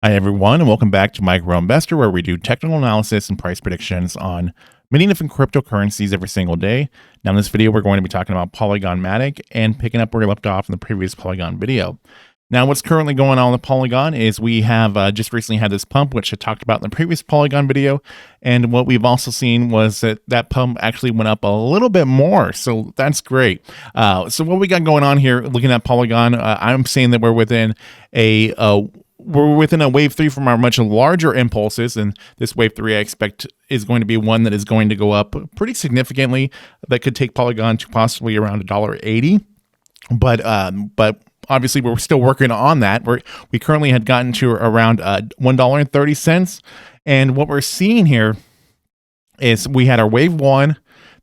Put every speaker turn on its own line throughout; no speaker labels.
Hi, everyone, and welcome back to Micro Investor, where we do technical analysis and price predictions on many different cryptocurrencies every single day. Now, in this video, we're going to be talking about Polygon MATIC and picking up where we left off in the previous Polygon video. Now, what's currently going on with Polygon is we have just recently had this pump, which I talked about in the previous Polygon video. And what we've also seen was that pump actually went up a little bit more. So that's great. So what we got going on here, looking at Polygon, I'm saying that we're within a wave 3 from our much larger impulses, and this wave 3 I expect is going to be one that is going to go up pretty significantly. That could take Polygon to possibly around $1.80, but obviously we're still working on that. We currently had gotten to around $1.30, and what we're seeing here is we had our wave 1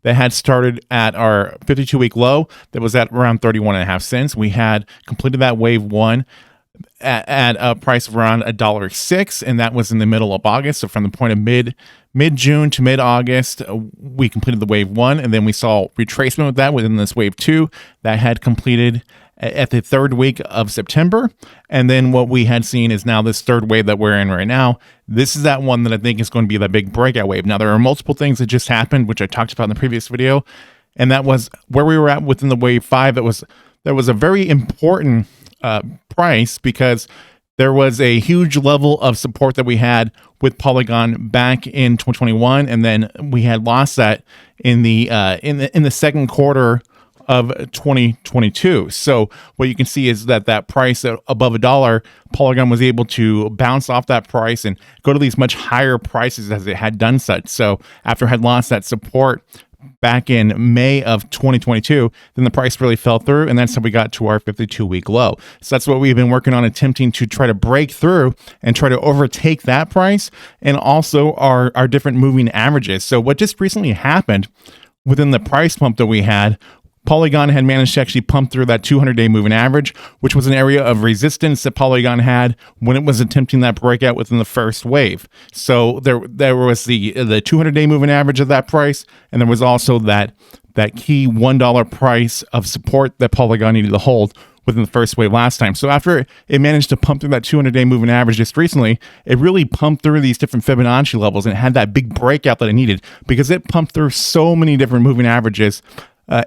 that had started at our 52-week low that was at around 31.5 cents. We had completed that wave 1 at a price of around $1.06, and that was in the middle of August. So from the point of mid-June to mid-August, we completed the wave 1, and then we saw retracement of that within this wave 2 that had completed at the third week of September. And then what we had seen is now this third wave that we're in right now. This is that one that I think is going to be that big breakout wave. Now, there are multiple things that just happened, which I talked about in the previous video, and that was where we were at within the wave 5. There was a very important price, because there was a huge level of support that we had with Polygon back in 2021, and then we had lost that in the second quarter of 2022. So what you can see is that price above $1, Polygon was able to bounce off that price and go to these much higher prices as it had done such. So after it had lost that support back in May of 2022, then the price really fell through, and that's how we got to our 52-week low. So that's what we've been working on, attempting to try to break through and try to overtake that price, and also our different moving averages. So what just recently happened within the price pump that we had, Polygon had managed to actually pump through that 200-day moving average, which was an area of resistance that Polygon had when it was attempting that breakout within the first wave. So there was the 200-day moving average of that price, and there was also that key $1 price of support that Polygon needed to hold within the first wave last time. So after it managed to pump through that 200-day moving average just recently, it really pumped through these different Fibonacci levels, and it had that big breakout that it needed, because it pumped through so many different moving averages.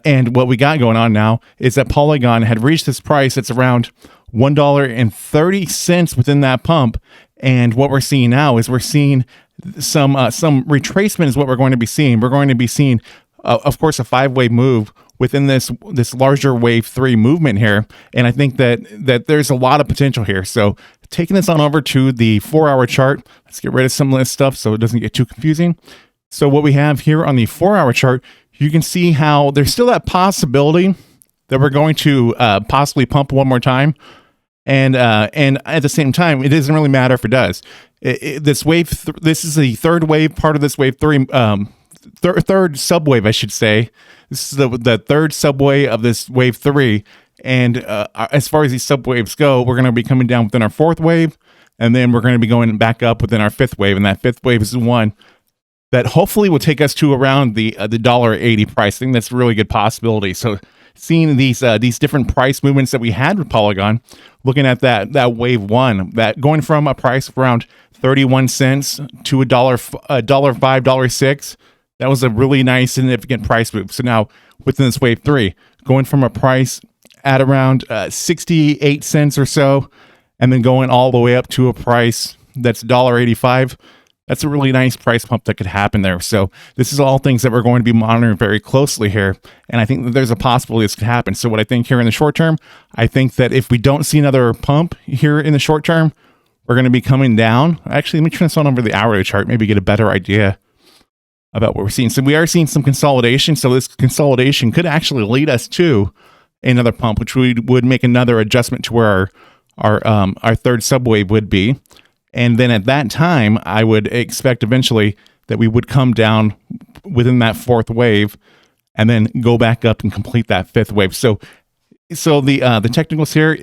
And what we got going on now is that Polygon had reached this price. It's around $1.30 within that pump. And what we're seeing now is we're seeing some retracement is what we're going to be seeing. We're going to be seeing, of course, a 5-wave move within this larger wave 3 movement here. And I think that there's a lot of potential here. So taking this on over to the 4-hour chart, let's get rid of some of this stuff so it doesn't get too confusing. So what we have here on the 4-hour chart, you can see how there's still that possibility that we're going to possibly pump one more time. And at the same time, it doesn't really matter if it does. This is the third wave, part of this wave 3, third subwave, I should say. This is the third subway of this wave 3. And as far as these subwaves go, we're going to be coming down within our 4th wave, and then we're going to be going back up within our 5th wave. And that 5th wave is the one that hopefully will take us to around the $1.80 price. I think that's a really good possibility. So seeing these different price movements that we had with Polygon, looking at that wave 1, that going from a price of around 31 cents to $1.05, $1.06, that was a really nice significant price move. So now within this wave 3, going from a price at around 68 cents or so, and then going all the way up to a price that's $1.85, that's a really nice price pump that could happen there. So this is all things that we're going to be monitoring very closely here. And I think that there's a possibility this could happen. So what I think here in the short term, I think that if we don't see another pump here in the short term, we're going to be coming down. Actually, let me turn this on over the hourly chart, maybe get a better idea about what we're seeing. So we are seeing some consolidation. So this consolidation could actually lead us to another pump, which would make another adjustment to where our third subwave would be. And then at that time, I would expect eventually that we would come down within that 4th wave and then go back up and complete that 5th wave. So the technicals here,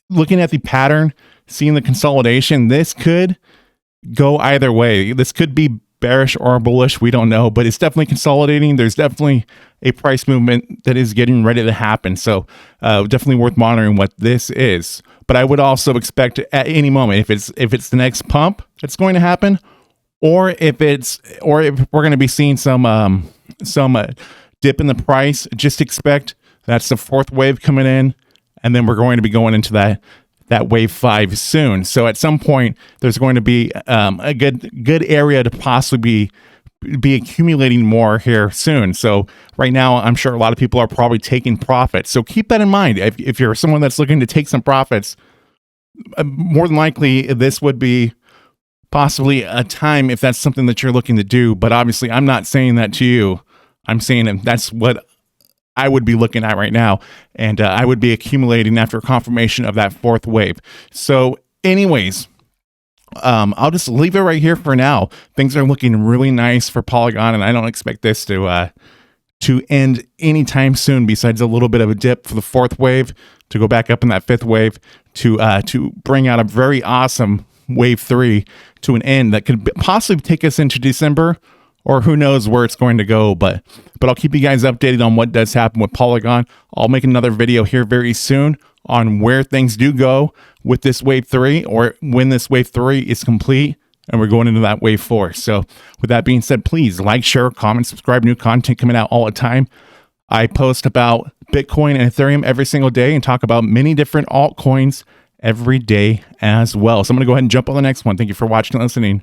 looking at the pattern, seeing the consolidation, this could go either way. This could be bearish or bullish, we don't know, but it's definitely consolidating. There's definitely a price movement that is getting ready to happen. So definitely worth monitoring what this is. But I would also expect at any moment, if it's the next pump that's going to happen, or if we're going to be seeing some dip in the price, just expect that's the fourth wave coming in, and then we're going to be going into that wave 5 soon. So at some point, there's going to be a good area to possibly be accumulating more here soon. So right now, I'm sure a lot of people are probably taking profits. So keep that in mind. If you're someone that's looking to take some profits, more than likely, this would be possibly a time if that's something that you're looking to do. But obviously, I'm not saying that to you. I'm saying that's what I would be looking at right now, and I would be accumulating after confirmation of that fourth wave. So anyways, I'll just leave it right here for now. Things are looking really nice for Polygon, and I don't expect this to end anytime soon, besides a little bit of a dip for the fourth wave to go back up in that fifth wave to bring out a very awesome wave 3 to an end that could possibly take us into December, or who knows where it's going to go. But I'll keep you guys updated on what does happen with Polygon. I'll make another video here very soon on where things do go with this wave 3, or when this wave 3 is complete and we're going into that wave 4. So with that being said, please like, share, comment, subscribe. New content coming out all the time. I post about Bitcoin and Ethereum every single day and talk about many different altcoins every day as well. So I'm going to go ahead and jump on the next one. Thank you for watching and listening.